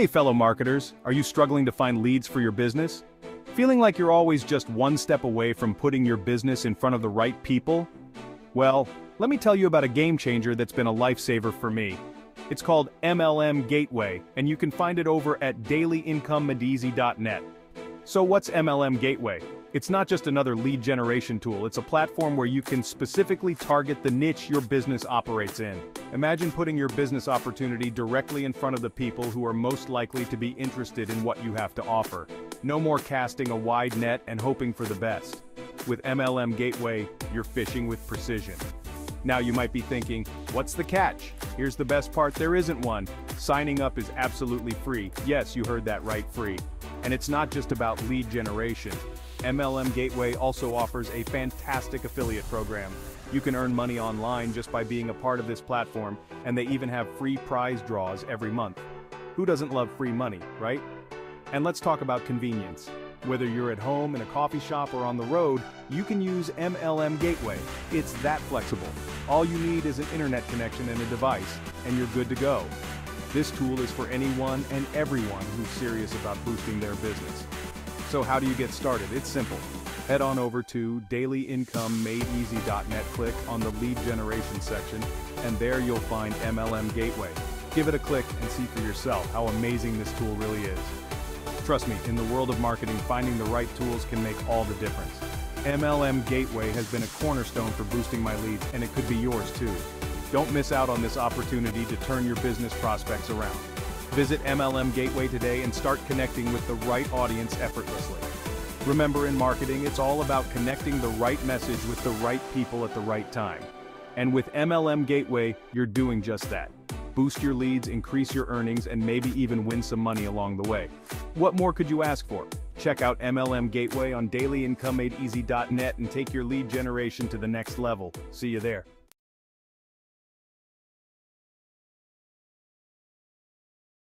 Hey fellow marketers, are you struggling to find leads for your business? Feeling like you're always just one step away from putting your business in front of the right people? Well, let me tell you about a game changer that's been a lifesaver for me. It's called MLM Gateway, and you can find it over at dailyincomeadeasy.net. So what's MLM Gateway? It's not just another lead generation tool, it's a platform where you can specifically target the niche your business operates in. Imagine putting your business opportunity directly in front of the people who are most likely to be interested in what you have to offer. No more casting a wide net and hoping for the best. With MLM Gateway, you're fishing with precision. Now you might be thinking, what's the catch? Here's the best part, there isn't one. Signing up is absolutely free. Yes, you heard that right, free. And it's not just about lead generation. MLM Gateway also offers a fantastic affiliate program. You can earn money online just by being a part of this platform, and they even have free prize draws every month. Who doesn't love free money, right? And let's talk about convenience. Whether you're at home, in a coffee shop, or on the road, you can use MLM Gateway. It's that flexible. All you need is an internet connection and a device, and you're good to go. This tool is for anyone and everyone who's serious about boosting their business. So how do you get started? It's simple. Head on over to dailyincomeadeasy.net, click on the lead generation section, and there you'll find MLM Gateway. Give it a click and see for yourself how amazing this tool really is. Trust me, in the world of marketing, finding the right tools can make all the difference. MLM Gateway has been a cornerstone for boosting my leads, and it could be yours too. Don't miss out on this opportunity to turn your business prospects around. Visit MLM Gateway today and start connecting with the right audience effortlessly. Remember, in marketing, it's all about connecting the right message with the right people at the right time. And with MLM Gateway, you're doing just that. Boost your leads, increase your earnings, and maybe even win some money along the way. What more could you ask for? Check out MLM Gateway on dailyincomeadeasy.net and take your lead generation to the next level. See you there.